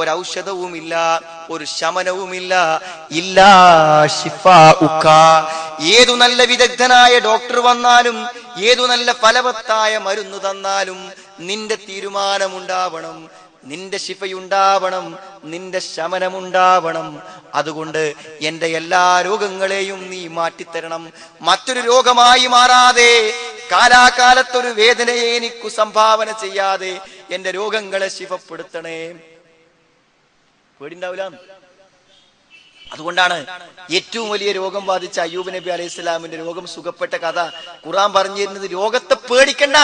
ഒരൗഷധവുമില്ല, ഒരു ശമനവുമില്ല. ഇല്ലാ ശിഫാഉക. ഏതു നല്ല വിദഗ്ധനായ ഡോക്ടർ വന്നാലും, ഏതു നല്ല ഫലവത്തായ മരുന്ന് തന്നാലും നിന്റെ തീരുമാനമുണ്ടാവണം, നിന്റെ ശിഫയുണ്ടാവണം, നിന്റെ ശമനമുണ്ടാവണം. അതുകൊണ്ട് എന്റെ എല്ലാ രോഗങ്ങളെയും നീ മാറ്റിത്തരണം. മറ്റൊരു രോഗമായി മാറാതെ, കാലാകാലത്തൊരു വേദനയെ എനിക്ക് സംഭാവന ചെയ്യാതെ എന്റെ രോഗങ്ങളെ ശിഫപ്പെടുത്തണേ. പേടിണ്ടാവില്ല. അതുകൊണ്ടാണ് ഏറ്റവും വലിയ രോഗം ബാധിച്ച അയ്യൂബ് നബി അലൈഹി സ്വലാമിന്റെ രോഗം സുഖപ്പെട്ട കഥ ഖുർആൻ പറഞ്ഞിരുന്നത്. രോഗത്തെ പേടിക്കണ്ട,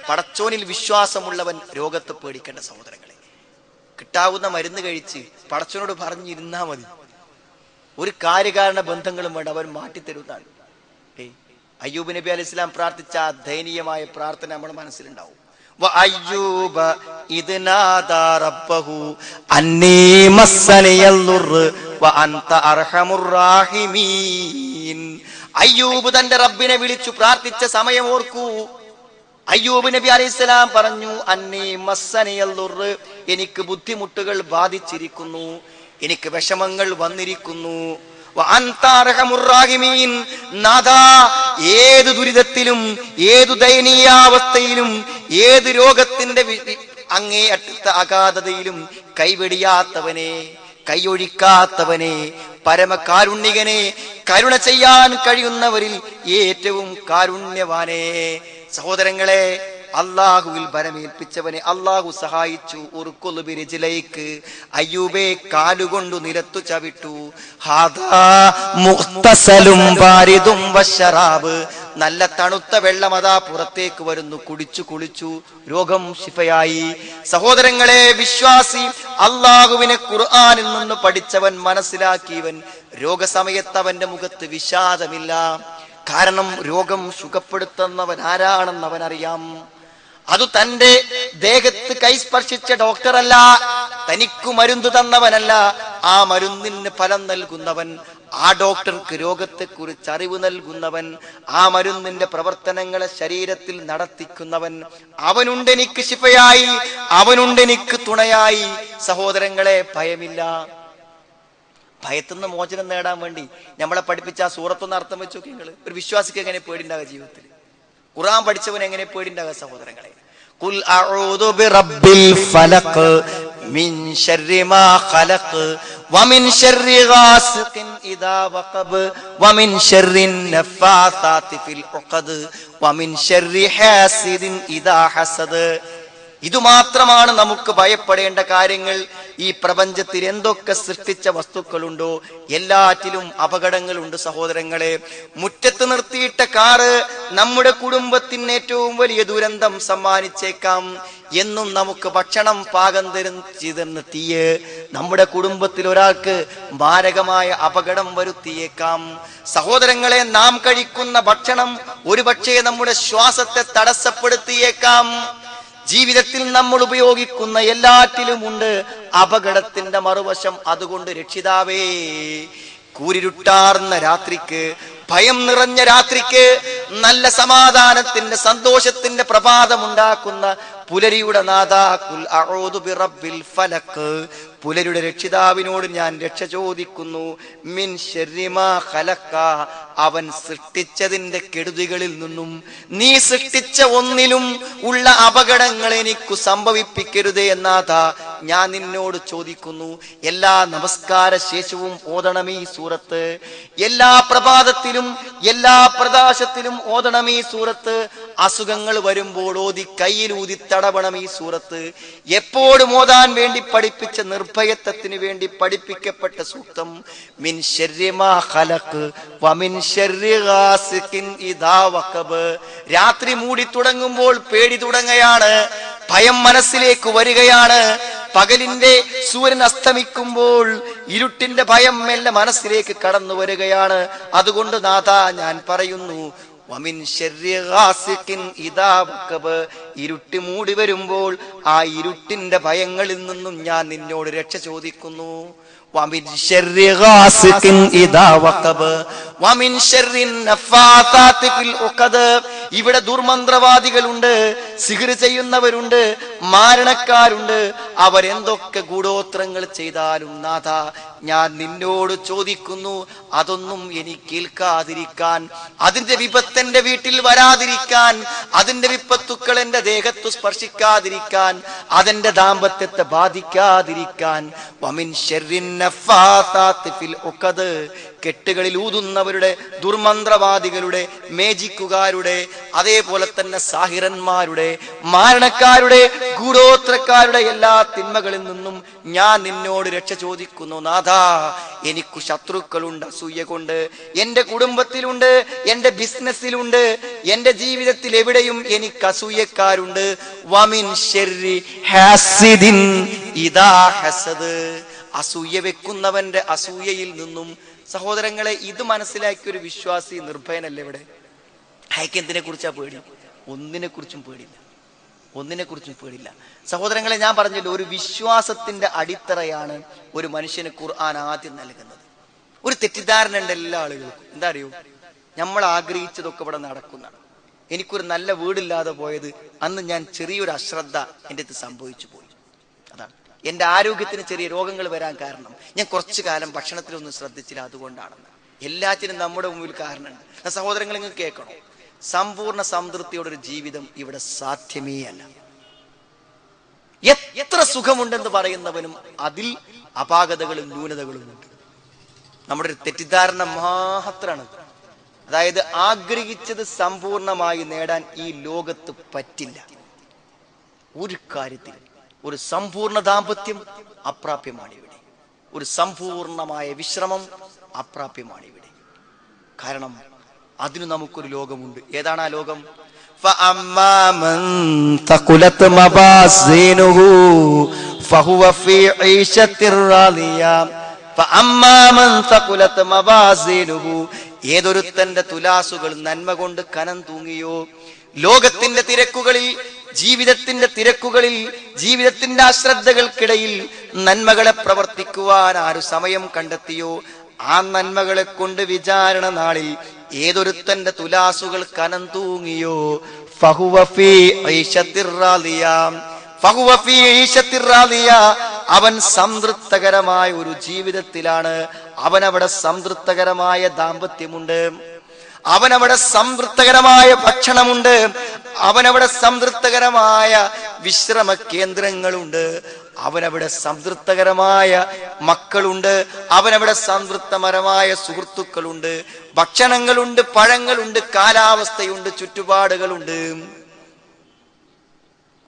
പടച്ചോനിൽ വിശ്വാസമുള്ളവൻ രോഗത്തെ പേടിക്കേണ്ട. സഹോദരങ്ങളെ, കിട്ടാവുന്ന മരുന്ന് കഴിച്ച് പടച്ചോനോട് പറഞ്ഞിരുന്നാ മതി. ഒരു കാര്യകാരണ ബന്ധങ്ങളും വേണ്ട, അവൻ മാറ്റിത്തരുന്നതാണ്. അയ്യൂബ് നബി അലൈഹി സ്വലാം പ്രാർത്ഥിച്ച ആ ദയനീയമായ പ്രാർത്ഥന നമ്മുടെ മനസ്സിലുണ്ടാവും. وأيوب إذ نادى ربه أني مسني الضر وأنت أرحم الراحمين. അയ്യൂബ് തന്റെ റബ്ബിനെ വിളിച്ചു പ്രാർത്ഥിച്ച സമയം ഓർക്കൂ. അയ്യൂബ് നബി അലൈഹിസ്സലാം പറഞ്ഞു, അന്നീ മസ്സനിയൽ ദുർ, എനിക്ക് ബുദ്ധിമുട്ടുകൾ ബാധിച്ചിരിക്കുന്നു, എനിക്ക് വിഷമങ്ങൾ വന്നിരിക്കുന്നു. ഏത് ദുരിതത്തിലും, ഏതു ദയനീയാവസ്ഥയിലും, ഏത് രോഗത്തിന്റെ അങ്ങേയറ്റത്തെ അഗാധതയിലും കൈവെടിയാത്തവനെ, കൈയൊഴിക്കാത്തവനെ, പരമകാരുണ്യകനെ, കരുണ ചെയ്യാൻ കഴിയുന്നവരിൽ ഏറ്റവും കാരുണ്യവാനെ. സഹോദരങ്ങളെ, അള്ളാഹുവിൽ ബലമേൽപ്പിച്ചവനെ അള്ളാഹു സഹായിച്ചു. ഉർക്കുൽബിരിജിലൈക്ക്, അയ്യൂബെ കാലുകൊണ്ടു നിലത്തു ചവിട്ടു. ഹാദാ മുഖ്തസലും ബാരിദും വശറാബ്, നല്ല തണുത്ത വെള്ളം അതാ പുറത്തേക്ക് വരുന്നു, കുടിച്ചു കുളിച്ചു, രോഗം ശിഫയായി. സഹോദരങ്ങളെ, വിശ്വാസി, അള്ളാഹുവിനെ ഖുർആനിൽ നിന്ന് പഠിച്ചവൻ, മനസ്സിലാക്കിയവൻ, രോഗസമയത്ത് അവന്റെ മുഖത്ത് വിഷാദമില്ല. കാരണം രോഗം സുഖപ്പെടുത്തുന്നവൻ ആരാണെന്ന് അവനറിയാം. അത് തന്റെ ദേഹത്ത് കൈസ്പർശിച്ച ഡോക്ടറല്ല, തനിക്കു മരുന്ന് തന്നവനല്ല, ആ മരുന്നിന് ഫലം നൽകുന്നവൻ, ആ ഡോക്ടർക്ക് രോഗത്തെക്കുറിച്ച് അറിവ് നൽകുന്നവൻ, ആ മരുന്നിന്റെ പ്രവർത്തനങ്ങളെ ശരീരത്തിൽ നടത്തിക്കുന്നവൻ. അവനുണ്ടെനിക്ക് ശിഫയായി, അവനുണ്ടെനിക്ക് തുണയായി. സഹോദരങ്ങളെ, ഭയമില്ല. ഭയത്തുനിന്ന് മോചനം നേടാൻ വേണ്ടി നമ്മളെ പഠിപ്പിച്ച ആ സൂറത്തൊന്ന് അർത്ഥം വെച്ച് നോക്കി നിങ്ങൾ. ഒരു വിശ്വാസിക്ക് എങ്ങനെ പേടിണ്ടാകുക ജീവിതത്തിൽ? ഖുർആൻ പഠിച്ചവൻ എങ്ങനെ പേടിണ്ടാകുക? സഹോദരങ്ങളെ, ഖുൽ അഊദു ബിറബ്ബിൽ ഫലഖ് മിൻ ശർരി മാ ഖലഖ് വമിൻ ശർരി ഗാസിഖിൻ ഇദാ വഖബ് വമിൻ ശർരിൻ നഫാസാതി ഫിൽ ഉഖദ് വമിൻ ശർരി ഹാസിദിൻ ഇദാ ഹസദ്. ഇതുമാത്രമാണ് നമുക്ക് ഭയപ്പെടേണ്ട കാര്യങ്ങൾ. ഈ പ്രപഞ്ചത്തിൽ എന്തൊക്കെ സൃഷ്ടിച്ച വസ്തുക്കളുണ്ടോ എല്ലാറ്റിലും അപകടങ്ങളുണ്ട്. സഹോദരങ്ങളെ, മുറ്റത്ത് നിർത്തിയിട്ട കാറ് നമ്മുടെ കുടുംബത്തിന് ഏറ്റവും വലിയ ദുരന്തം സമ്മാനിച്ചേക്കാം. എന്നും നമുക്ക് ഭക്ഷണം പാകം ചെയ്തെന്ന തീയ് നമ്മുടെ കുടുംബത്തിൽ ഒരാൾക്ക് മാരകമായ അപകടം വരുത്തിയേക്കാം. സഹോദരങ്ങളെ, നാം കഴിക്കുന്ന ഭക്ഷണം ഒരുപക്ഷേ നമ്മുടെ ശ്വാസത്തെ തടസ്സപ്പെടുത്തിയേക്കാം. ജീവിതത്തിൽ നമ്മൾ ഉപയോഗിക്കുന്ന എല്ലാറ്റിലുമുണ്ട് അപകടത്തിന്റെ മറുവശം. അതുകൊണ്ട് രക്ഷിതാവേ, കൂരിരുട്ടാർന്ന രാത്രിക്ക്, ഭയം നിറഞ്ഞ രാത്രിക്ക് നല്ല സമാധാനത്തിന്റെ, സന്തോഷത്തിന്റെ പ്രഭാതമുണ്ടാക്കുന്ന പുലരിയുടെ നാഥാ, ഖുൽ അഊദു ബിറബ്ബിൽ ഫലഖ്, പുലരിയുടെ രക്ഷിതാവിനോട് ഞാൻ രക്ഷ ചോദിക്കുന്നു. മിൻ ശർരി മാ ഖലഖ, അവൻ സൃഷ്ടിച്ചതിന്റെ കെടുതികളിൽ നിന്നും, നീ സൃഷ്ടിച്ച ഒന്നിലും ഉള്ള അപകടങ്ങൾ എനിക്ക് സംഭവിപ്പിക്കരുതേ എന്നാഥാ ഞാൻ നിന്നോട് ചോദിക്കുന്നു. എല്ലാ നമസ്കാര ശേഷവും ഓതണം ഈ സൂറത്ത്. എല്ലാ പ്രഭാതത്തിലും എല്ലാ പ്രദാശത്തിലും ഓതണം ഈ സൂറത്ത്. അസുഖങ്ങൾ വരുമ്പോൾ ഓതി കയ്യിലൂതി തടവണം ഈ സൂറത്ത്. എപ്പോഴും ഓതാൻ വേണ്ടി പഠിപ്പിച്ച, നിർഭയത്വത്തിന് വേണ്ടി പഠിപ്പിക്കപ്പെട്ട സൂക്തം മിൻ ശർരി മാ ഖലഖ് വമിൻ ശർരി ഗാസിഖിൻ ഇദാ വഖബ്. രാത്രി മൂടി തുടങ്ങുമ്പോൾ പേടി തുടങ്ങുകയാണ്, ഭയം മനസ്സിലേക്ക് വരികയാണ്. പകലിന്റെ സൂര്യൻ അസ്തമിക്കുമ്പോൾ ഇരുട്ടിന്റെ ഭയം മെല്ലെ മനസ്സിലേക്ക് കടന്നു വരികയാണ്. അതുകൊണ്ട് നാഥാ ഞാൻ പറയുന്നു, വമിൻ ശർരി ഗാസിഖിൻ ഇദാ വഖബ്, ഇരുട്ട് മൂടി വരുമ്പോൾ ആ ഇരുട്ടിന്റെ ഭയങ്ങളിൽ നിന്നും ഞാൻ നിന്നോട് രക്ഷ ചോദിക്കുന്നു. വമിൻ ശർരി ഗാസിഖിൻ ഇദാ വഖബ് വമിൻ ശർരി നഫാസാതി ഫിൽ ഉഖദ്, ഇവിടെ ദുർമന്ത്രവാദികളുണ്ട്, സിഹ്ർ ചെയ്യുന്നവരുണ്ട്, മാരണക്കാരുണ്ട്. അവരെന്തൊക്കെ ഗൂഢോത്രങ്ങൾ ചെയ്താലും നാഥ, ഞാൻ നിന്നോട് ചോദിക്കുന്നു, അതൊന്നും എനിക്ക് കേൾക്കാതിരിക്കാൻ, അതിന്റെ വിപത്ത് എന്റെ വീട്ടിൽ വരാതിരിക്കാൻ, അതിന്റെ വിപത്തുക്കൾ എന്റെ ദേഹത്തു സ്പർശിക്കാതിരിക്കാൻ, അതെന്റെ ദാമ്പത്യത്തെ ബാധിക്കാതിരിക്കാൻ. വമിൻ ശർരിൻ നഫാസാത്തി ഫിൽ ഉഖദ്, കെട്ടുകളിൽ ഊതുന്നവരുടെ, ദുർമന്ത്രവാദികളുടെ, മേജിക്കുകാരുടെ, അതേപോലെ തന്നെ സാഹിറന്മാരുടെ, മാരണക്കാരുടെ, ഗൂഢോത്രക്കാരുടെ എല്ലാ തിന്മകളിൽ നിന്നും ഞാൻ നിന്നോട് രക്ഷ ചോദിക്കുന്നു നാഥ. എനിക്ക് ശത്രുക്കളുണ്ട് അസൂയ കൊണ്ട്, എന്റെ കുടുംബത്തിലുണ്ട്, എന്റെ ബിസിനസ്സിലുണ്ട്, എന്റെ ജീവിതത്തിൽ എവിടെയും എനിക്ക് അസൂയക്കാരുണ്ട്. വമിൻ ശർരി ഹാസിദിൻ ഇദാ ഹസദ്, അസൂയ വെക്കുന്നവന്റെ അസൂയയിൽ നിന്നും. സഹോദരങ്ങളെ, ഇത് മനസ്സിലാക്കിയ ഒരു വിശ്വാസി നിർഭയനല്ലേ ഇവിടെ? അയക്ക് എന്തിനെ കുറിച്ചാ പേടി? ഒന്നിനെ കുറിച്ചും പേടില്ല, ഒന്നിനെ കുറിച്ചും പേടില്ല. സഹോദരങ്ങളെ, ഞാൻ പറഞ്ഞല്ലോ, ഒരു വിശ്വാസത്തിന്റെ അടിത്തറയാണ് ഒരു മനുഷ്യന് ഖുർആൻ ആദ്യം നൽകുന്നത്. ഒരു തെറ്റിദ്ധാരണ ഉണ്ട് എല്ലാ ആളുകൾക്കും. എന്താ അറിയോ? നമ്മൾ ആഗ്രഹിച്ചതൊക്കെ ഇവിടെ നടക്കുന്നതാണ്. എനിക്കൊരു നല്ല വീടില്ലാതെ പോയത് അന്ന് ഞാൻ ചെറിയൊരു അശ്രദ്ധ എൻ്റെ അടുത്ത് സംഭവിച്ചു പോയി. അതാണ് എന്റെ ആരോഗ്യത്തിന് ചെറിയ രോഗങ്ങൾ വരാൻ കാരണം. ഞാൻ കുറച്ചു കാലം ഭക്ഷണത്തിലൊന്നും ശ്രദ്ധിച്ചില്ല, അതുകൊണ്ടാണെന്ന്. എല്ലാറ്റിനും നമ്മുടെ മുമ്പിൽ കാരണമുണ്ട്. സഹോദരങ്ങൾ, നിങ്ങൾ കേൾക്കണം, സമ്പൂർണ്ണ സംതൃപ്തിയോടൊരു ജീവിതം ഇവിടെ സാധ്യമേ അല്ല. എത്ര സുഖമുണ്ടെന്ന് പറയുന്നവനും അതിൽ അപാകതകളും ന്യൂനതകളും ഉണ്ട്. നമ്മുടെ ഒരു തെറ്റിദ്ധാരണ മാത്രമാണ്. അതായത് ആഗ്രഹിച്ചത് സമ്പൂർണമായി നേടാൻ ഈ ലോകത്ത് പറ്റില്ല. ഒരു കാര്യത്തിൽ ഒരു സമ്പൂർണ്ണ ദാമ്പത്യം അപ്രാപ്യമാണ് ഇവിടെ. ഒരു സമ്പൂർണമായ വിശ്രമം അപ്രാപ്യമാണ് ഇവിടെ. കാരണം അതിന് നമുക്കൊരു ലോകമുണ്ട്. ഏതാണ് ആ ലോകം? ഏതൊരുത്തന്റെ തുലാസുകൾ നന്മ കൊണ്ട് കനം തൂങ്ങിയോ, ലോകത്തിന്റെ തിരക്കുകളിൽ, ജീവിതത്തിന്റെ തിരക്കുകളിൽ, ജീവിതത്തിന്റെ അശ്രദ്ധകൾക്കിടയിൽ നന്മകളെ പ്രവർത്തിക്കുവാൻ ആരു സമയം കണ്ടെത്തിയോ, ആ നന്മകളെ കൊണ്ട് വിചാരണ നാളിൽ ഏതൊരുത്തന്റെ തുലാസുകൾ കനം തൂങ്ങിയോ, ഫഹുവ ഫീ ഐശത്തിർ റാദിയ, ഫഹുവ ഫീ ഐശത്തിർ റാദിയ, അവൻ സംതൃപ്തകരമായ ഒരു ജീവിതത്തിലാണ്. അവനവിടെ സംതൃപ്തകരമായ ദാമ്പത്യമുണ്ട്, അവനവിടെ സംതൃപ്തകരമായ ഭക്ഷണമുണ്ട്, അവനവിടെ സംതൃപ്തകരമായ വിശ്രമ കേന്ദ്രങ്ങളുണ്ട്, അവനവിടെ സംതൃപ്തകരമായ മക്കളുണ്ട്, അവനവിടെ സംതൃപ്തകരമായ സുഹൃത്തുക്കളുണ്ട്, ഭക്ഷണങ്ങളുണ്ട്, പഴങ്ങളുണ്ട്, കാലാവസ്ഥയുണ്ട്, ചുറ്റുപാടുകളുണ്ട്.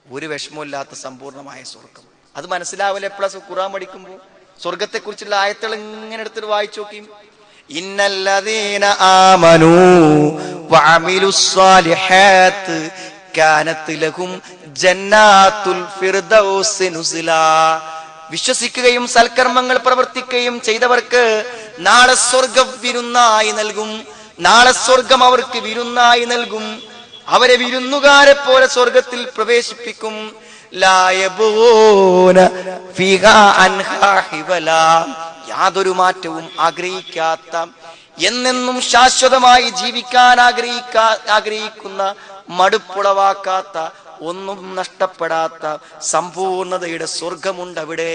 ഒരു വിഷമമില്ലാത്ത സമ്പൂർണമായ സ്വർഗം. അത് മനസ്സിലാവില്ല എപ്പോഴാ ഖുർആൻ പഠിക്കുമ്പോൾ. സ്വർഗത്തെ കുറിച്ചുള്ള ആയത്തുകൾ ഇങ്ങനെ എടുത്തിട്ട് വായിച്ചു നോക്കിയും. ഇന്നല്ലദീന ആമനൂ വഅമിലുസ് സ്വാലിഹാത്ത് കാനത് ലഹും ജന്നാത്തുൽ ഫിർദൗസ് നുസ്ലാ. വിശ്വസിക്കുകയും സൽക്കർമ്മങ്ങൾ പ്രവർത്തിക്കുകയും ചെയ്തവർക്ക് നാളെ സ്വർഗം വിരുന്നായി നൽകും. നാളെ സ്വർഗം അവർക്ക് വിരുന്നായി നൽകും. അവരെ വിരുന്നുകാരെ പോലെ സ്വർഗത്തിൽ പ്രവേശിപ്പിക്കും. ലാ യബൂന ഫീഹാ അൻഹാ ഹിവലാ, യാതൊരു മാറ്റവും ആഗ്രഹിക്കാത്ത, എന്നെന്നും ശാശ്വതമായി ജീവിക്കാൻ ആഗ്രഹിക്കുന്ന, മടുപ്പുളവാക്കാത്ത, ഒന്നും നഷ്ടപ്പെടാത്ത സമ്പൂർണതയുടെ സ്വർഗമുണ്ട് അവിടെ.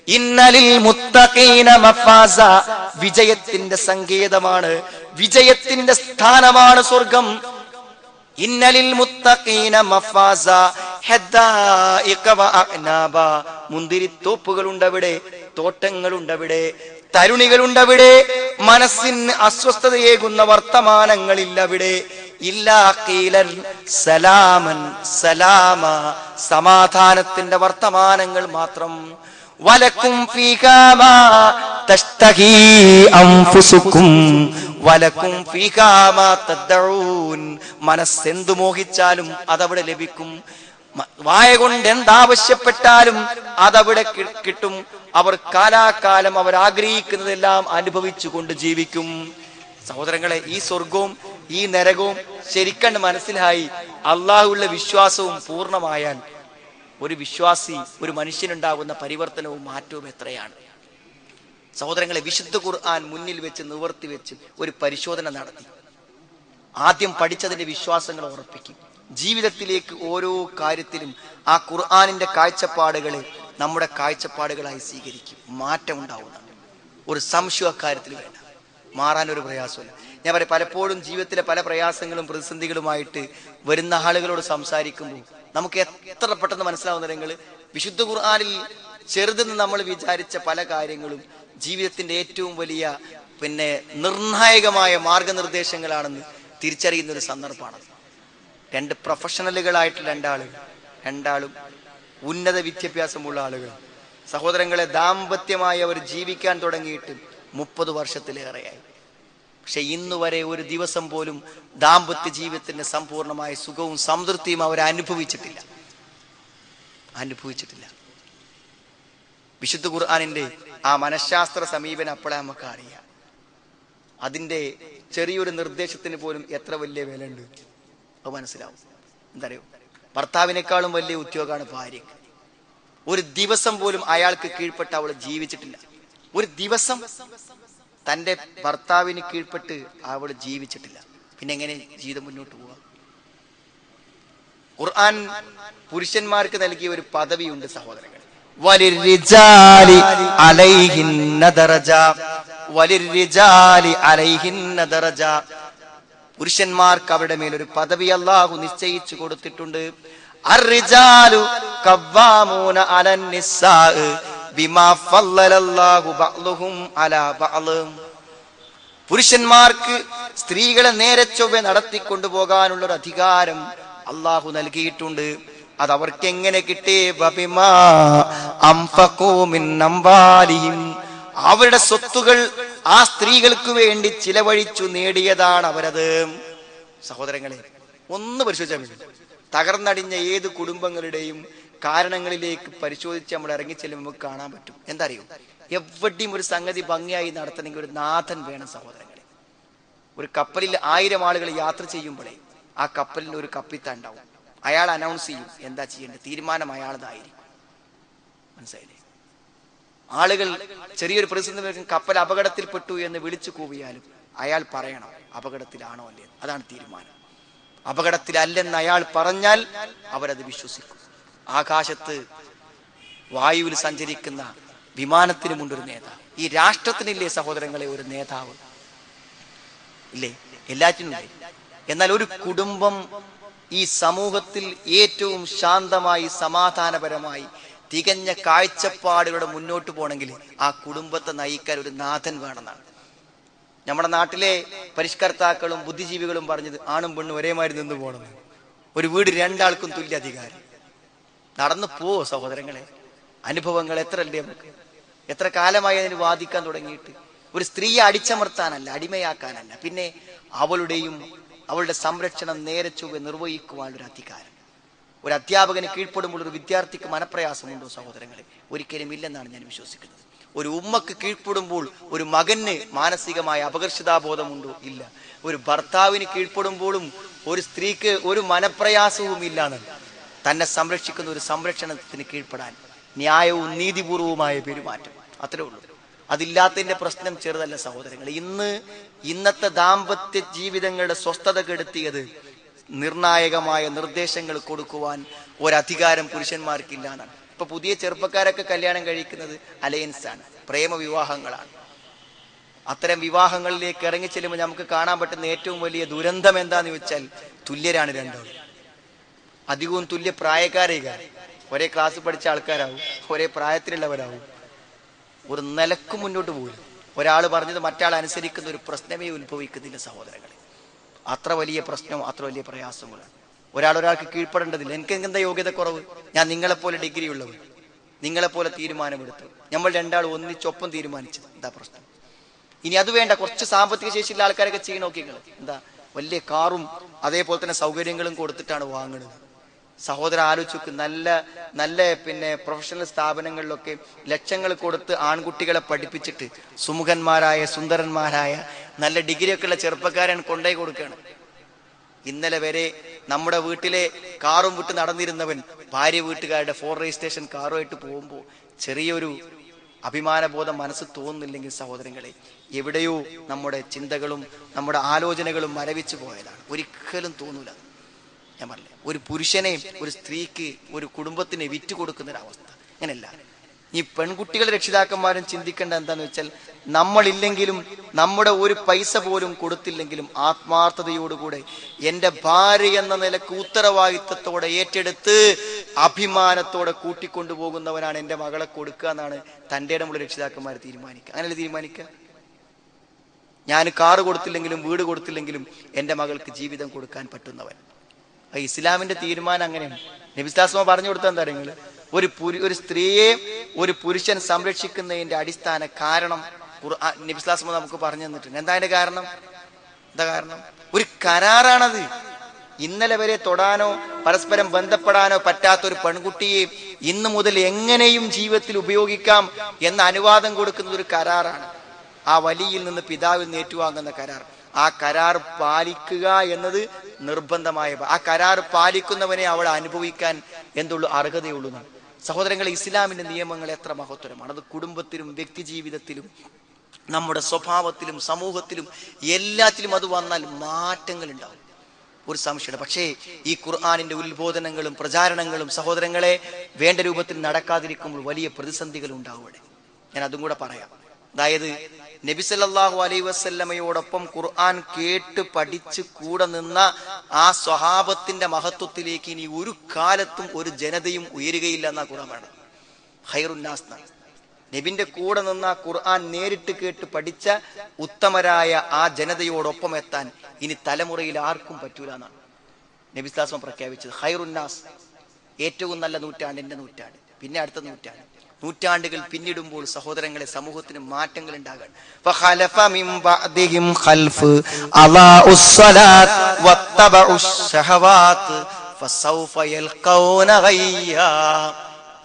ഇന്നലിൽ മുത്തഖീന മഫാസ, വിജയത്തിന്റെ സങ്കേതമാണ്, വിജയത്തിന്റെ സ്ഥാനമാണ് സ്വർഗം. ഇന്നലിൽ മുത്തഖീന മഫാസ ഹദായിക വഅനാബ, മുന്തിരിത്തോപ്പുകളുണ്ടവിടെ, തോട്ടങ്ങളുണ്ടവിടെ, തരുണികളുണ്ടവിടെ. മനസ്സിന് അസ്വസ്ഥതയേകുന്ന വർത്തമാനങ്ങളില്ലവിടെ. ഇല്ലാ ഖീലൻ സലാമൻ സലാമ, സമാധാനത്തിന്റെ വർത്തമാനങ്ങൾ മാത്രം. വലക്കും ഫീഹാ മാ തസ്തഹീ അൻഫുസുക്കും വലക്കും ഫീഹാ മാ തദ്ഊൻ, മനസ്സെന്തു മോഹിച്ചാലും അതവിടെ ലഭിക്കും. വായ കൊണ്ട് എന്താവശ്യപ്പെട്ടാലും അതവിടെ കിട്ടും. അവർ കാലാകാലം അവർ ആഗ്രഹിക്കുന്നതെല്ലാം അനുഭവിച്ചു കൊണ്ട് ജീവിക്കും. സഹോദരങ്ങളെ, ഈ സ്വർഗവും ഈ നരകവും ശരിക്കണ്ട് മനസ്സിലായി അള്ളാഹുള്ള വിശ്വാസവും പൂർണ്ണമായാൽ ഒരു വിശ്വാസി, ഒരു മനുഷ്യനുണ്ടാകുന്ന പരിവർത്തനവും മാറ്റവും എത്രയാണ്. സഹോദരങ്ങളെ, വിശുദ്ധ ഖുർആൻ മുന്നിൽ വെച്ച് നിവർത്തി വെച്ച് ഒരു പരിശോധന നടത്തി. ആദ്യം പഠിച്ചതിന്റെ വിശ്വാസങ്ങൾ ഉറപ്പിക്കും. ജീവിതത്തിലേക്ക് ഓരോ കാര്യത്തിലും ആ ഖുർആനിന്റെ കാഴ്ചപ്പാടുകളെ നമ്മുടെ കാഴ്ചപ്പാടുകളായി സ്വീകരിക്കും. മാറ്റം ഉണ്ടാവുന്നതാണ്. ഒരു സംശയം അക്കാര്യത്തിൽ വേണ്ട. മാറാനൊരു പ്രയാസമില്ല. ഞാൻ പറയാം, പലപ്പോഴും ജീവിതത്തിലെ പല പ്രയാസങ്ങളും പ്രതിസന്ധികളുമായിട്ട് വരുന്ന ആളുകളോട് സംസാരിക്കുമ്പോൾ നമുക്ക് എത്ര പെട്ടെന്ന് മനസ്സിലാവുന്ന കാര്യങ്ങൾ, വിശുദ്ധ ഖുർആനിൽ ചെറുതെന്ന് നമ്മൾ വിചാരിച്ച പല കാര്യങ്ങളും ജീവിതത്തിന്റെ ഏറ്റവും വലിയ നിർണായകമായ മാർഗനിർദ്ദേശങ്ങളാണെന്ന് തിരിച്ചറിയുന്ന ഒരു സന്ദർഭമാണ്. രണ്ട് പ്രൊഫഷണലുകളായിട്ട് രണ്ടാളും ഉന്നത വിദ്യാഭ്യാസമുള്ള ആളുകൾ. സഹോദരങ്ങളെ, ദാമ്പത്യമായി അവർ ജീവിക്കാൻ തുടങ്ങിയിട്ട് 30 വർഷത്തിലേറെയായി. പക്ഷെ ഇന്നുവരെ ഒരു ദിവസം പോലും ദാമ്പത്യ ജീവിതത്തിന്റെ സമ്പൂർണമായ സുഖവും സംതൃപ്തിയും അവർ അനുഭവിച്ചിട്ടില്ല. വിശുദ്ധ ഖുർആനിന്റെ ആ മനഃശാസ്ത്ര സമീപനം അപ്പോഴേ നമുക്ക് അറിയാം. അതിന്റെ ചെറിയൊരു നിർദ്ദേശത്തിന് പോലും എത്ര വലിയ വില ഉണ്ട് അത് മനസ്സിലാവും. എന്തറിയോ, ഭർത്താവിനേക്കാളും വലിയ ഉദ്യോഗമാണ് ഭാര്യക്ക്. ഒരു ദിവസം പോലും അയാൾക്ക് കീഴ്പ്പെട്ട് അവൾ ജീവിച്ചിട്ടില്ല. ഒരു ദിവസം തന്റെ ഭർത്താവിന് കീഴ്പ്പെട്ട് അവൾ ജീവിച്ചിട്ടില്ല. പിന്നെ എങ്ങനെ ജീവിതം മുന്നോട്ട് പോവാ? ഖുർആൻ പുരുഷന്മാർക്ക് നൽകിയ ഒരു പദവിയുണ്ട് സഹോദരങ്ങൾ. വലിർരിജാലി അലൈഹിന്ന ദറജ. പുരുഷന്മാർക്ക് അവരുടെ മേലൊരു പദവി അല്ലാഹു നിശ്ചയിച്ചു കൊടുത്തിട്ടുണ്ട്. അർറിജാലു ഖവ്വാമൂന അലൻ നിസ്സാ ബിമാ ഫല്ലലല്ലാഹു ബഅ്ദുഹും അലാ ബഅദ്. പുരുഷന്മാർക്ക് സ്ത്രീകളെ നേരെ ചൊവ്വെ നടത്തിക്കൊണ്ടുപോകാനുള്ള ഒരു അധികാരം അല്ലാഹു നൽകിയിട്ടുണ്ട്. അത് അവർക്ക് എങ്ങനെ കിട്ടി? വബിമാ അംഫഖൂ മിൻ അംവാലിഹിം. അവരുടെ സ്വത്തുകൾ ആ സ്ത്രീകൾക്ക് വേണ്ടി ചിലവഴിച്ചു നേടിയതാണ് അവരത്. സഹോദരങ്ങളെ, ഒന്ന് പരിശോധിച്ചാൽ മതി. തകർന്നടിഞ്ഞ ഏത് കുടുംബങ്ങളുടെയും കാരണങ്ങളിലേക്ക് പരിശോധിച്ച് നമ്മൾ ഇറങ്ങിച്ചെല്ലുമ്പോൾ നമുക്ക് കാണാൻ പറ്റും. എന്താ അറിയോ, എവിടെയും ഒരു സംഗതി ഭംഗിയായി നടത്തണമെങ്കിൽ ഒരു നാഥൻ വേണം സഹോദരങ്ങളെ. ഒരു കപ്പലിൽ 1000 ആളുകൾ യാത്ര ചെയ്യുമ്പോഴേ ആ കപ്പലിൽ ഒരു കപ്പിത്താൻ ഉണ്ടാവും. അയാൾ അനൗൺസ് ചെയ്യും എന്താ ചെയ്യേണ്ടത്, തീരുമാനം അയാളതായിരിക്കും. മനസ്സിലായില്ലേ? ആളുകൾ ചെറിയൊരു പ്രതിസന്ധി, കപ്പൽ അപകടത്തിൽപ്പെട്ടു എന്ന് വിളിച്ചു കൂവിയാലും അയാൾ പറയണം അപകടത്തിലാണോ അല്ലേ. അതാണ് തീരുമാനം. അപകടത്തിലല്ലെന്ന് അയാൾ പറഞ്ഞാൽ അവരത് വിശ്വസിക്കും. ആകാശത്ത് വായുവിൽ സഞ്ചരിക്കുന്ന വിമാനത്തിനുമുണ്ടൊരു നേതാവ്. ഈ രാഷ്ട്രത്തിനില്ലേ സഹോദരങ്ങളെ ഒരു നേതാവ്? ഇല്ലേ? എല്ലാറ്റിനും ഇല്ലേ? എന്നാൽ ഒരു കുടുംബം ഈ സമൂഹത്തിൽ ഏറ്റവും ശാന്തമായി സമാധാനപരമായി തികഞ്ഞ കാഴ്ചപ്പാടുകളുടെ മുന്നോട്ട് പോകണമെങ്കിൽ ആ കുടുംബത്തെ നയിക്കാൻ ഒരു നാഥൻ വേണമെന്നാണ്. നമ്മുടെ നാട്ടിലെ പരിഷ്കർത്താക്കളും ബുദ്ധിജീവികളും പറഞ്ഞത് ആണും പെണ്ണും ഒരേമാതിരി നിന്ന് പോകണം. ഒരു വീട് 2 ആൾക്കും തുല്യ അധികാരം. നടന്നു പോവോ സഹോദരങ്ങളെ? അനുഭവങ്ങൾ എത്ര അല്ലേ നമുക്ക്? എത്ര കാലമായി അതിന് വാദിക്കാൻ തുടങ്ങിയിട്ട്. ഒരു സ്ത്രീയെ അടിച്ചമർത്താനല്ല, അടിമയാക്കാനല്ല, പിന്നെ അവളുടെ സംരക്ഷണം നേരെ ചൊവ്വെ നിർവഹിക്കുവാനൊരു അധികാരം. ഒരു അധ്യാപകന് കീഴ്പ്പെടുമ്പോൾ ഒരു വിദ്യാർത്ഥിക്ക് മനപ്രയാസമുണ്ടോ സഹോദരങ്ങളെ? ഒരിക്കലും ഇല്ലെന്നാണ് ഞാൻ വിശ്വസിക്കുന്നത്. ഒരു ഉമ്മക്ക് കീഴ്പ്പെടുമ്പോൾ ഒരു മകന് മാനസികമായ അപകർഷതാബോധമുണ്ടോ? ഇല്ല. ഒരു ഭർത്താവിന് കീഴ്പ്പെടുമ്പോഴും ഒരു സ്ത്രീക്ക് ഒരു മനപ്രയാസവും ഇല്ലാന്ന്. തന്നെ സംരക്ഷിക്കുന്ന ഒരു സംരക്ഷണത്തിന് കീഴ്പ്പെടാൻ ന്യായവും നീതിപൂർവവുമായ പെരുമാറ്റം, അത്രേ ഉള്ളൂ. അതില്ലാത്തതിന്റെ പ്രശ്നം ചെറുതല്ല സഹോദരങ്ങളെ. ഇന്നത്തെ ദാമ്പത്യ ജീവിതങ്ങളുടെ സ്വസ്ഥത കെടുത്തിയത് നിർണായകമായ നിർദ്ദേശങ്ങൾ കൊടുക്കുവാൻ ഒരധികാരം പുരുഷന്മാർക്കില്ല എന്നാണ്. ഇപ്പൊ പുതിയ ചെറുപ്പക്കാരൊക്കെ കല്യാണം കഴിക്കുന്നത് അലയൻസ് ആണ്, പ്രേമവിവാഹങ്ങളാണ്. അത്തരം വിവാഹങ്ങളിലേക്ക് ഇറങ്ങിച്ചെല്ലുമ്പോൾ നമുക്ക് കാണാൻ പറ്റുന്ന ഏറ്റവും വലിയ ദുരന്തം എന്താന്ന് വെച്ചാൽ തുല്യരാണ് രണ്ടാളും. അധികവും തുല്യ പ്രായക്കാരേക്കാണ്. ഒരേ ക്ലാസ് പഠിച്ച ആൾക്കാരാവും, ഒരേ പ്രായത്തിലുള്ളവരാവും. ഒരു നിലക്കും മുന്നോട്ട് പോകില്ല. ഒരാൾ പറഞ്ഞത് മറ്റാൾ അനുസരിക്കുന്ന ഒരു പ്രശ്നമേ ഉത്ഭവിക്കുന്നില്ല സഹോദരങ്ങളെ. അത്ര വലിയ പ്രശ്നവും അത്ര വലിയ പ്രയാസങ്ങളാണ്. ഒരാൾക്ക് കീഴ്പ്പെടേണ്ടതില്ല. എനിക്ക് എന്താ യോഗ്യത കുറവ്? ഞാൻ നിങ്ങളെപ്പോലെ ഡിഗ്രി ഉള്ളവർ, നിങ്ങളെപ്പോലെ തീരുമാനമെടുത്തു, നമ്മൾ 2 ആൾ ഒന്നിച്ചൊപ്പം തീരുമാനിച്ചത്. എന്താ പ്രശ്നം? ഇനി അത് വേണ്ട, കുറച്ച് സാമ്പത്തിക ശേഷിയുള്ള ആൾക്കാരൊക്കെ ചെയ്യണം. നോക്കിങ്ങൾ എന്താ വലിയ കാറും അതേപോലെ തന്നെ സൗകര്യങ്ങളും കൊടുത്തിട്ടാണ് വാങ്ങുന്നത്. സഹോദര ആലോചിക്ക്, നല്ല പ്രൊഫഷണൽ സ്ഥാപനങ്ങളിലൊക്കെ ലക്ഷങ്ങൾ കൊടുത്ത് ആൺകുട്ടികളെ പഠിപ്പിച്ചിട്ട് സുമുഖന്മാരായ സുന്ദരന്മാരായ നല്ല ഡിഗ്രിയൊക്കെ ഉള്ള ചെറുപ്പക്കാരാണ് കൊണ്ടുപോയി കൊടുക്കുകയാണ്. ഇന്നലെ വരെ നമ്മുടെ വീട്ടിലെ കാറും വിട്ട് നടന്നിരുന്നവൻ ഭാര്യ വീട്ടുകാരുടെ 4 രജിസ്ട്രേഷൻ കാറുമായിട്ട് പോകുമ്പോൾ ചെറിയൊരു അഭിമാനബോധം മനസ്സ് തോന്നുന്നില്ലെങ്കിൽ സഹോദരങ്ങളെ, എവിടെയോ നമ്മുടെ ചിന്തകളും നമ്മുടെ ആലോചനകളും മരവിച്ചു പോയതാണ്. ഒരിക്കലും തോന്നൂല. ഞാൻ പറഞ്ഞില്ലേ, ഒരു പുരുഷനെ ഒരു സ്ത്രീക്ക് ഒരു കുടുംബത്തിനെ വിറ്റ് കൊടുക്കുന്നൊരവസ്ഥ. അങ്ങനെയല്ല. ഈ പെൺകുട്ടികളുടെ രക്ഷിതാക്കന്മാരും ചിന്തിക്കേണ്ട എന്താന്ന് വെച്ചാൽ, നമ്മളില്ലെങ്കിലും നമ്മുടെ ഒരു പൈസ പോലും കൊടുത്തില്ലെങ്കിലും ആത്മാർത്ഥതയോടുകൂടെ എൻ്റെ ഭാര്യ എന്ന നിലക്ക് ഉത്തരവാദിത്വത്തോടെ ഏറ്റെടുത്ത് അഭിമാനത്തോടെ കൂട്ടിക്കൊണ്ടുപോകുന്നവനാണ് എൻ്റെ മകളെ കൊടുക്കുക എന്നാണ് തൻ്റെ ഇടമുള്ള രക്ഷിതാക്കന്മാർ തീരുമാനിക്കുക. അങ്ങനെയല്ലേ തീരുമാനിക്കുക? ഞാൻ കാറ് കൊടുത്തില്ലെങ്കിലും വീട് കൊടുത്തില്ലെങ്കിലും എൻ്റെ മകൾക്ക് ജീവിതം കൊടുക്കാൻ പറ്റുന്നവൻ. ഇസ്ലാമിന്റെ തീരുമാനം അങ്ങനെയാണ്. നബി സ്വല്ലല്ലാഹു പറഞ്ഞു കൊടുത്ത എന്താ നിങ്ങൾ, ഒരു സ്ത്രീയെ ഒരു പുരുഷൻ സംരക്ഷിക്കുന്നതിന്റെ അടിസ്ഥാന കാരണം നബി സ്വല്ലല്ലാഹു അലൈഹി നമുക്ക് പറഞ്ഞു തന്നിട്ടുണ്ട്. എന്താ അതിന്റെ കാരണം? ഒരു കരാറാണത്. ഇന്നലെ വരെ തൊടാനോ പരസ്പരം ബന്ധപ്പെടാനോ പറ്റാത്ത ഒരു പെൺകുട്ടിയെ ഇന്നു മുതൽ എങ്ങനെയും ജീവിതത്തിൽ ഉപയോഗിക്കാം എന്ന അനുവാദം കൊടുക്കുന്നത് ഒരു കരാറാണ്. ആ വലിയിൽ നിന്ന് പിതാവിൽ നിന്ന് ഏറ്റുവാങ്ങുന്ന കരാർ. ആ കരാർ പാലിക്കുക എന്നത് നിർബന്ധമായ, ആ കരാർ പാലിക്കുന്നവനെ അവൾ അനുഭവിക്കാൻ എന്തുള്ളൂ, അർഹതയുള്ളൂ. സഹോദരങ്ങളെ, ഇസ്ലാമിന്റെ നിയമങ്ങൾ എത്ര മഹത്വരമാണ്. അത് കുടുംബത്തിലും വ്യക്തി ജീവിതത്തിലും നമ്മുടെ സ്വഭാവത്തിലും സമൂഹത്തിലും എല്ലാത്തിലും അത് വന്നാൽ മാറ്റങ്ങൾ ഉണ്ടാവും, ഒരു സംശയമില്ല. പക്ഷേ ഈ ഖുർആനിന്റെ ഉത്ബോധനങ്ങളും പ്രചാരണങ്ങളും സഹോദരങ്ങളെ വേണ്ട രൂപത്തിൽ നടക്കാതിരിക്കുമ്പോൾ വലിയ പ്രതിസന്ധികൾ ഉണ്ടാവും. ഞാൻ അതും കൂടെ പറയാം. അതായത് നബി സല്ലല്ലാഹു അലൈഹി വസല്ലമയോടൊപ്പം ഖുർആൻ കേട്ട് പഠിച്ച് കൂടെ നിന്ന ആ സ്വഹാബത്തിന്റെ മഹത്വത്തിലേക്ക് ഇനി ഒരു കാലത്തും ഒരു ജനതയും ഉയരുകയില്ല എന്നാ ഖുർആൻ പറയുന്നത്. ഖൈറുന്നാസ്, നബിന്റെ കൂടെ നിന്ന ഖുർആൻ നേരിട്ട് കേട്ട് പഠിച്ച ഉത്തമരായ ആ ജനതയോടൊപ്പം എത്താൻ ഇനി തലമുറയിൽ ആർക്കും പറ്റൂല എന്നാണ് നബി സ്വല്ലല്ലാഹു അലൈഹി വസല്ലം പ്രഖ്യാപിച്ചത്. ഖൈറുന്നാസ്, ഏറ്റവും നല്ല നൂറ്റാണ്ട് എന്റെ നൂറ്റാണ്ട്, പിന്നെ അടുത്ത നൂറ്റാണ്ട്. നൂറ്റാണ്ടുകൾ പിന്നിടുമ്പോൾ സഹോദരങ്ങളെ സമൂഹത്തിന് മാറ്റങ്ങൾ ഉണ്ടാകാൻ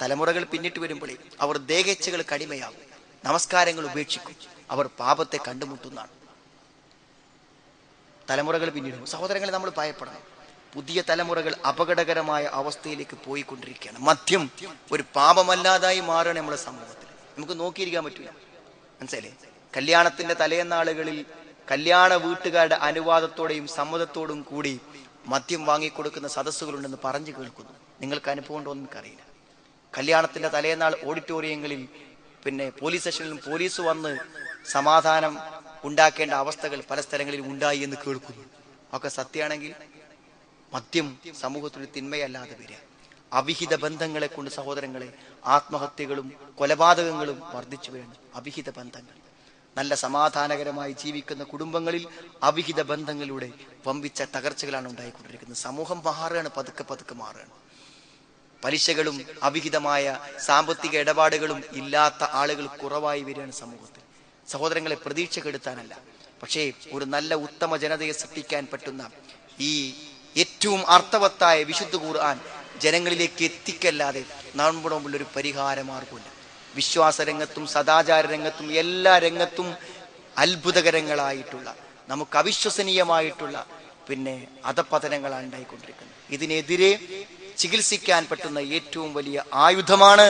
തലമുറകൾ പിന്നിട്ട് വരുമ്പോഴേ അവർ ദേഹേച്ഛകൾക്ക് അടിമയാകും, നമസ്കാരങ്ങൾ ഉപേക്ഷിക്കും, അവർ പാപത്തെ കണ്ടുമുട്ടുന്നതാണ്. തലമുറകൾ പിന്നിടും. സഹോദരങ്ങളെ, നമ്മൾ ഭയപ്പെടണം. പുതിയ തലമുറകൾ അപകടകരമായ അവസ്ഥയിലേക്ക് പോയിക്കൊണ്ടിരിക്കുകയാണ്. മദ്യം ഒരു പാപമല്ലാതായി മാറുകയാണ് നമ്മുടെ സമൂഹത്തിൽ. നമുക്ക് നോക്കിയിരിക്കാൻ പറ്റില്ല. മനസ്സിലായില്ലേ? കല്യാണത്തിന്റെ തലേന്നാളുകളിൽ കല്യാണ വീട്ടുകാരുടെ അനുവാദത്തോടെയും സമ്മതത്തോടും കൂടി മദ്യം വാങ്ങിക്കൊടുക്കുന്ന സദസ്സുകളുണ്ടെന്ന് പറഞ്ഞു കേൾക്കുന്നു. നിങ്ങൾക്ക് അനുഭവം ഉണ്ടോ എന്ന് എനിക്കറിയില്ല. കല്യാണത്തിന്റെ തലേന്നാൾ ഓഡിറ്റോറിയങ്ങളിൽ പിന്നെ പോലീസ് സ്റ്റേഷനിലും പോലീസ് വന്ന് സമാധാനം ഉണ്ടാക്കേണ്ട അവസ്ഥകൾ പല സ്ഥലങ്ങളിലും ഉണ്ടായി എന്ന് കേൾക്കുന്നു. ഒക്കെ സത്യമാണെങ്കിൽ മദ്യം സമൂഹത്തിന് തിന്മയല്ലാതെ വരിക. അവിഹിത ബന്ധങ്ങളെ കൊണ്ട് സഹോദരങ്ങളെ ആത്മഹത്യകളും കൊലപാതകങ്ങളും വർദ്ധിച്ചു വരികയാണ്. അവിഹിത ബന്ധങ്ങൾ, നല്ല സമാധാനകരമായി ജീവിക്കുന്ന കുടുംബങ്ങളിൽ അവിഹിത ബന്ധങ്ങളിലൂടെ വമ്പിച്ച തകർച്ചകളാണ് ഉണ്ടായിക്കൊണ്ടിരിക്കുന്നത്. സമൂഹം മാറുകയാണ്, പതുക്കെ മാറുകയാണ്. പലിശകളും അവിഹിതമായ സാമ്പത്തിക ഇടപാടുകളും ഇല്ലാത്ത ആളുകൾ കുറവായി വരികയാണ് സമൂഹത്തിൽ. സഹോദരങ്ങളെ, പ്രതീക്ഷ കെടുത്താനല്ല, പക്ഷേ ഒരു നല്ല ഉത്തമ ജനതയെ സൃഷ്ടിക്കാൻ പറ്റുന്ന ഈ ഏറ്റവും അർത്ഥവത്തായ വിശുദ്ധ ഖുർആൻ ജനങ്ങളിലേക്ക് എത്തിക്കല്ലാതെ നമ്മുടെ മുമ്പിൽ ഒരു പരിഹാര മാർഗമില്ല. വിശ്വാസ രംഗത്തും സദാചാര രംഗത്തും എല്ലാ രംഗത്തും അത്ഭുതകരങ്ങളായിട്ടുള്ള, നമുക്ക് അവിശ്വസനീയമായിട്ടുള്ള പിന്നെ അധപതനങ്ങളാണ് ഉണ്ടായിക്കൊണ്ടിരിക്കുന്നത്. ഇതിനെതിരെ ചികിത്സിക്കാൻ പറ്റുന്ന ഏറ്റവും വലിയ ആയുധമാണ്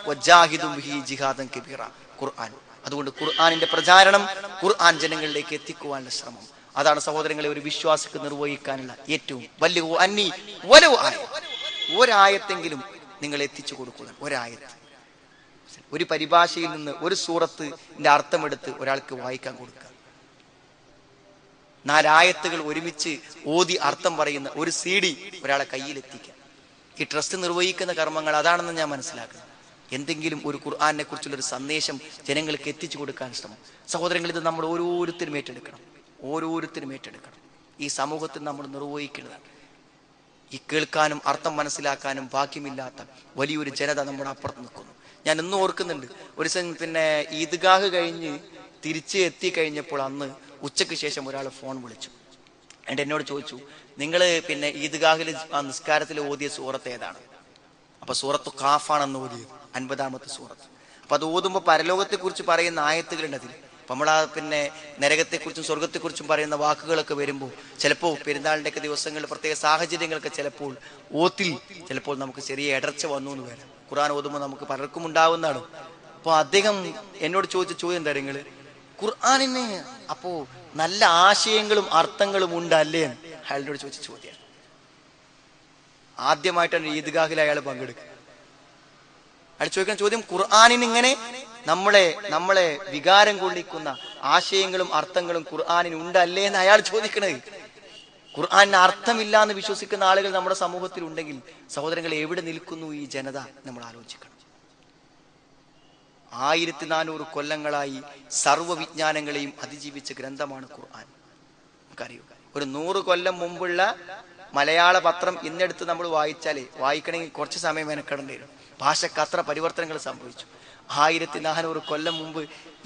വജാഹിദും ബിഹി ജിഹാദൻ കബീറ, ഖുർആൻ. അതുകൊണ്ട് ഖുർആനിന്റെ പ്രചാരണം, ഖുർആൻ ജനങ്ങളിലേക്ക് എത്തിക്കുവാനുള്ള ശ്രമം, അതാണ് സഹോദരങ്ങളെ ഒരു വിശ്വാസിക്ക് നിർവഹിക്കാനുള്ള ഏറ്റവും വലിയ അന്നി വലവ് ആയ ഒരായത്തെങ്കിലും നിങ്ങൾ എത്തിച്ചു കൊടുക്കുക. ഒരായത്ത്, ഒരു പരിഭാഷയിൽ നിന്ന് ഒരു സൂറത്തിന്റെ അർത്ഥമെടുത്ത് ഒരാൾക്ക് വായിക്കാൻ കൊടുക്കുക. 4 ആയത്തുകൾ ഒരുമിച്ച് ഓതി അർത്ഥം പറയുന്ന ഒരു CD ഒരാളെ കയ്യിലെത്തിക്കുക. ഈ ട്രസ്റ്റ് നിർവഹിക്കുന്ന കർമ്മങ്ങൾ അതാണെന്ന് ഞാൻ മനസ്സിലാക്കുന്നത്. എന്തെങ്കിലും ഒരു ഖുർആനെ കുറിച്ചുള്ളൊരു സന്ദേശം ജനങ്ങൾക്ക് എത്തിച്ചു കൊടുക്കാൻ ശ്രമം. സഹോദരങ്ങൾ, ഇത് നമ്മൾ ഓരോരുത്തരും ഏറ്റെടുക്കണം. ഈ സമൂഹത്തിൽ നമ്മൾ നിർവഹിക്കേണ്ടതാണ്. ഈ കേൾക്കാനും അർത്ഥം മനസ്സിലാക്കാനും ഭാഗ്യമില്ലാത്ത വലിയൊരു ജനത നമ്മുടെ അപ്പുറത്ത് നിൽക്കുന്നു. ഞാൻ ഇന്നും ഓർക്കുന്നുണ്ട്, ഒരു ദിവസം പിന്നെ ഈദ്ഗാഹ് കഴിഞ്ഞ് തിരിച്ച് എത്തിക്കഴിഞ്ഞപ്പോൾ അന്ന് ഉച്ചയ്ക്ക് ശേഷം ഒരാൾ ഫോൺ വിളിച്ചു. എന്നിട്ട് എന്നോട് ചോദിച്ചു, നിങ്ങൾ പിന്നെ ഈദ്ഗാഹിൽ നിസ്കാരത്തിൽ ഓതിയ സൂറത്ത് ഏതാണ്? അപ്പൊ സൂറത്ത് ഖാഫാണെന്ന് ഓതിയത്, 50-ാമത്തെ സൂറത്ത്. അപ്പൊ അത് ഓതുമ്പോൾ പരലോകത്തെ കുറിച്ച് പറയുന്ന ആയത്തുകളുണ്ട് അതിൽ. അപ്പൊ നമ്മൾ പിന്നെ നരകത്തെക്കുറിച്ചും സ്വർഗത്തെക്കുറിച്ചും പറയുന്ന വാക്കുകളൊക്കെ വരുമ്പോൾ ചിലപ്പോൾ പെരുന്നാളിൻ്റെയൊക്കെ ദിവസങ്ങളിൽ പ്രത്യേക സാഹചര്യങ്ങളൊക്കെ ചിലപ്പോൾ ഓത്തിൽ ചിലപ്പോൾ നമുക്ക് ചെറിയ ഇടർച്ച വന്നു എന്ന് വരാം. ഖുർആൻ ഓതുമ്പോൾ നമുക്ക് പലർക്കും ഉണ്ടാവുന്നതാണ്. അപ്പൊ അദ്ദേഹം എന്നോട് ചോദിച്ച ചോദ്യം എന്താ നിങ്ങള്, ഖുർആനിന് അപ്പോ നല്ല ആശയങ്ങളും അർത്ഥങ്ങളും ഉണ്ടല്ലേ? അയാളോട് ചോദിച്ച ചോദ്യം. ആദ്യമായിട്ടാണ് ഈദ്ഗാഹിൽ അയാൾ പങ്കെടുക്കുക. അയാൾ ചോദിക്കുന്ന ചോദ്യം, ഖുർആനിന് ഇങ്ങനെ നമ്മളെ വികാരം കൊള്ളിക്കുന്ന ആശയങ്ങളും അർത്ഥങ്ങളും ഖുർആനിന് ഉണ്ടല്ലേ എന്ന് അയാൾ ചോദിക്കണത്. ഖുർആനിന് അർത്ഥമില്ല എന്ന് വിശ്വസിക്കുന്ന ആളുകൾ നമ്മുടെ സമൂഹത്തിൽ ഉണ്ടെങ്കിൽ സഹോദരങ്ങൾ, എവിടെ നിൽക്കുന്നു ഈ ജനത നമ്മൾ ആലോചിക്കണം. 1400 കൊല്ലങ്ങളായി സർവ്വവിജ്ഞാനങ്ങളെയും അതിജീവിച്ച ഗ്രന്ഥമാണ് ഖുർആൻ. നമുക്കറിയൂ, ഒരു 100 കൊല്ലം മുമ്പുള്ള മലയാള പത്രം ഇന്നെടുത്ത് നമ്മൾ വായിക്കണമെങ്കിൽ കുറച്ച് സമയം മെനക്കെടേണ്ടി വരും. ഭാഷക്ക് അത്ര പരിവർത്തനങ്ങൾ സംഭവിച്ചു. 1400 കൊല്ലം മുമ്പ്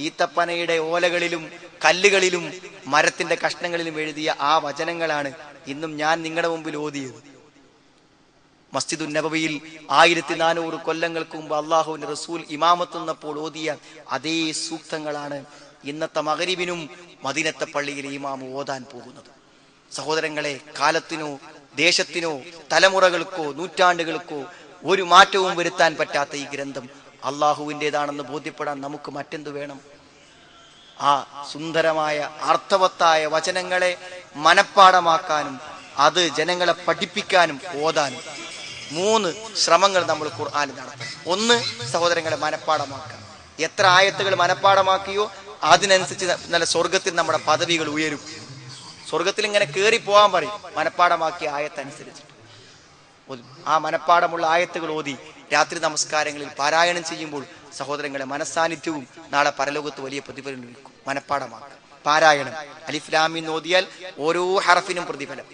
ഈത്തപ്പനയുടെ ഓലകളിലും കല്ലുകളിലും മരത്തിന്റെ കഷ്ണങ്ങളിലും എഴുതിയ ആ വചനങ്ങളാണ് ഇന്നും ഞാൻ നിങ്ങളുടെ മുമ്പിൽ ഓതിയത്. മസ്ജിദുൻ നബവിയിൽ 1400 കൊല്ലങ്ങൾക്ക് മുമ്പ് അള്ളാഹുവിന്റെ റസൂൽ ഇമാമത്ത് നിന്നപ്പോൾ ഓതിയ അതേ സൂക്തങ്ങളാണ് ഇന്നത്തെ മഗ്രിബിനും മദീനത്തെ പള്ളിയിലെ ഇമാമ് ഓതാൻ പോകുന്നത്. സഹോദരങ്ങളെ, കാലത്തിനോ ദേശത്തിനോ തലമുറകൾക്കോ നൂറ്റാണ്ടുകൾക്കോ ഒരു മാറ്റവും വരുത്താൻ പറ്റാത്ത ഈ ഗ്രന്ഥം അള്ളാഹുവിൻ്റെതാണെന്ന് ബോധ്യപ്പെടാൻ നമുക്ക് മറ്റെന്ത് വേണം? ആ സുന്ദരമായ അർത്ഥവത്തായ വചനങ്ങളെ മനഃപ്പാഠമാക്കാനും അത് ജനങ്ങളെ പഠിപ്പിക്കാനും ഓതാനും 3 ശ്രമങ്ങൾ നമ്മൾ ഖുർആനിൽ നടത്തണം. 1, സഹോദരങ്ങളെ മനഃപ്പാഠമാക്കാം. എത്ര ആയത്തുകൾ മനഃപ്പാഠമാക്കിയോ അതിനനുസരിച്ച് നല്ല സ്വർഗത്തിൽ നമ്മുടെ പദവികൾ ഉയരും. സ്വർഗത്തിൽ ഇങ്ങനെ കയറി പോകാൻ പറയും മനഃപ്പാഠമാക്കിയ ആയത്തനുസരിച്ച്. ആ മനഃപ്പാഠമുള്ള ആയത്തുകൾ ഓതി രാത്രി നമസ്കാരങ്ങളിൽ പാരായണം ചെയ്യുമ്പോൾ സഹോദരങ്ങളെ മനസ്സാന്നിധ്യവും നാളെ പരലോകത്ത് വലിയ പ്രതിഫലം ലഭിക്കും. മനഃപ്പാഠമാക്കുക, പാരായണം. അലിഫ് ലാം മീം ഓതിയാൽ ഓരോ ഹർഫിനും പ്രതിഫലം.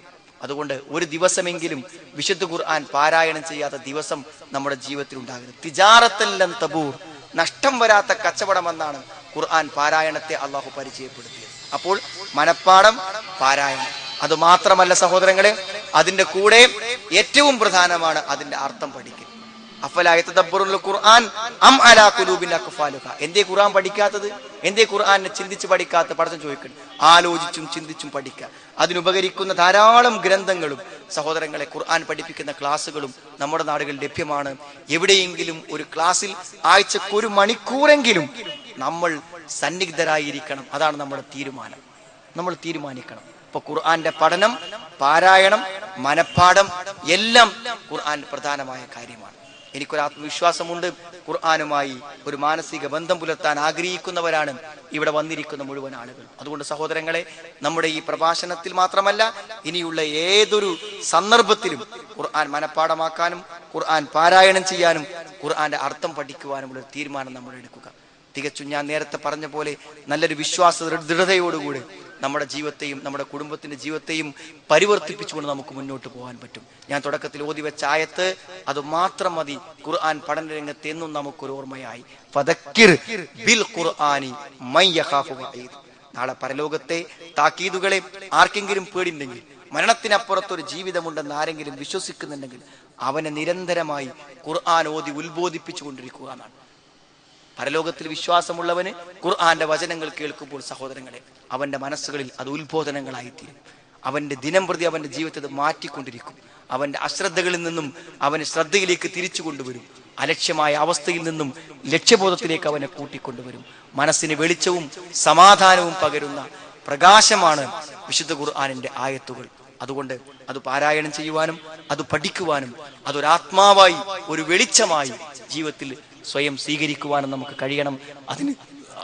അതുകൊണ്ട് ഒരു ദിവസമെങ്കിലും വിശുദ്ധ ഖുർആൻ പാരായണം ചെയ്യാത്ത ദിവസം നമ്മുടെ ജീവിതത്തിൽ ഉണ്ടാകരുത്. തിജാറത്തല്ലൻ തബൂർ, നഷ്ടം വരാത്ത കച്ചവടമെന്നാണ് ഖുർആൻ പാരായണത്തെ അള്ളാഹു പരിചയപ്പെടുത്തിയത്. അപ്പോൾ മനഃപ്പാഠം, പാരായണം. അത് മാത്രമല്ല സഹോദരങ്ങളെ, അതിന്റെ കൂടെ ഏറ്റവും പ്രധാനമാണ് അതിന്റെ അർത്ഥം പഠിക്കൽ. അഫലാ യതദബ്ബറുൽ ഖുർആൻ അം അലാ ഖുലൂബിൻ അഖ്ഫാലുഹ. എന്തേ ഖുർആൻ പഠിക്കാത്തത്? എന്തേ ഖുർആനെ ചിന്തിച്ച് പഠിക്കാത്ത? പഠിച്ചു ചോദിക്കണം. ആലോചിച്ചും ചിന്തിച്ചും പഠിക്കുക. അതിനുപകരിക്കുന്ന ധാരാളം ഗ്രന്ഥങ്ങളും സഹോദരങ്ങളെ ഖുർആൻ പഠിപ്പിക്കുന്ന ക്ലാസ്സുകളും നമ്മുടെ നാടുകളിൽ ലഭ്യമാണ്. എവിടെയെങ്കിലും ഒരു ക്ലാസ്സിൽ ആഴ്ചക്ക് 1 മണിക്കൂറെങ്കിലും നമ്മൾ സന്നിഗ്ധരായിരിക്കണം. അതാണ് നമ്മുടെ തീരുമാനം. നമ്മൾ തീരുമാനിക്കണം. ഇപ്പൊ ഖുർആന്റെ പഠനം, പാരായണം, മനഃപ്പാഠം എല്ലാം ഖുർആൻ പ്രധാനമായ കാര്യമാണ്. എനിക്കൊരു ആത്മവിശ്വാസമുണ്ട്, ഖുർആനുമായി ഒരു മാനസിക ബന്ധം പുലർത്താൻ ആഗ്രഹിക്കുന്നവരാണ് ഇവിടെ വന്നിരിക്കുന്ന മുഴുവൻ ആളുകൾ. അതുകൊണ്ട് സഹോദരങ്ങളെ, നമ്മുടെ ഈ പ്രഭാഷണത്തിൽ മാത്രമല്ല ഇനിയുള്ള ഏതൊരു സന്ദർഭത്തിലും ഖുർആൻ മനഃപ്പാഠമാക്കാനും ഖുർആൻ പാരായണം ചെയ്യാനും ഖുർആന്റെ അർത്ഥം പഠിക്കുവാനുമുള്ള ഒരു തീരുമാനം നമ്മൾ എടുക്കുക. തികച്ചും ഞാൻ നേരത്തെ പറഞ്ഞ പോലെ നല്ലൊരു വിശ്വാസ ദൃഢതയോടുകൂടി നമ്മുടെ ജീവിതത്തെയും നമ്മുടെ കുടുംബത്തിന്റെ ജീവിതത്തെയും പരിവർത്തിപ്പിച്ചുകൊണ്ട് നമുക്ക് മുന്നോട്ട് പോകാൻ പറ്റും. ഞാൻ തുടക്കത്തിൽ ഓതി വെച്ച ആയത്ത് അത് മാത്രം മതി ഖുർആൻ പഠന രംഗത്ത് എന്നും നമുക്കൊരു ഓർമ്മയായി. ഫദക്കിർ ബിൽ ഖുർആനി മൻ യഖാഫു വഈദ്. നാളെ പരലോകത്തെ താക്കീതുകളെ ആർക്കെങ്കിലും പേടിയുണ്ടെങ്കിൽ, മരണത്തിനപ്പുറത്തൊരു ജീവിതമുണ്ടെന്ന് ആരെങ്കിലും വിശ്വസിക്കുന്നുണ്ടെങ്കിൽ അവനെ നിരന്തരമായി ഖുർആൻ ഓതി ഉത്ബോധിപ്പിച്ചു കൊണ്ടിരിക്കുക എന്നാണ്. പരലോകത്തിൽ വിശ്വാസമുള്ളവന് ഖുർആന്റെ വചനങ്ങൾ കേൾക്കുമ്പോൾ സഹോദരങ്ങളെ അവന്റെ മനസ്സുകളിൽ അത് ഉത്ബോധനങ്ങളായിത്തീരും. അവന്റെ ദിനം പ്രതി അവന്റെ ജീവിതത്തെ മാറ്റിക്കൊണ്ടിരിക്കും. അവന്റെ അശ്രദ്ധകളിൽ നിന്നും അവനെ ശ്രദ്ധയിലേക്ക് തിരിച്ചു കൊണ്ടുവരും. അലക്ഷ്യമായ അവസ്ഥയിൽ നിന്നും ലക്ഷ്യബോധത്തിലേക്ക് അവനെ കൂട്ടിക്കൊണ്ടുവരും. മനസ്സിന് വെളിച്ചവും സമാധാനവും പകരുന്ന പ്രകാശമാണ് വിശുദ്ധ ഖുർആനിന്റെ ആയത്തുകൾ. അതുകൊണ്ട് അത് പാരായണം ചെയ്യുവാനും അത് പഠിക്കുവാനും അതൊരാത്മാവായി ഒരു വെളിച്ചമായി ജീവിതത്തിൽ സ്വയം സ്വീകരിക്കുവാനും നമുക്ക് കഴിയണം. അതിന്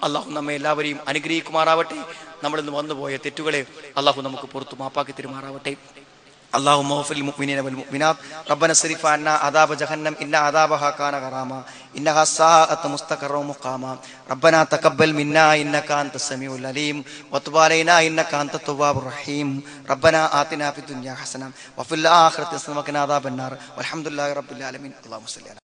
അള്ളാഹു നമ്മെ എല്ലാവരെയും അനുഗ്രഹിക്കുമാറാവട്ടെ. നമ്മളിന്ന് വന്നുപോയ തെറ്റുകളെ അള്ളാഹു നമുക്ക് പുറത്തു മാപ്പാക്കി തരുമാറാവട്ടെ. اللهم اغفر للمؤمنين والمؤمنات ربنا اصرف عنا عذاب جهنم إن عذابها كان غراما إنها ساءت مستقرا ومقاما ربنا تقبل منا إنك أنت السميع العليم وتب علينا إنك أنت التواب الرحيم ربنا آتنا في الدنيا حسنة وفي الآخرة حسنة وقنا عذاب النار والحمد لله رب العالمين اللهم صل على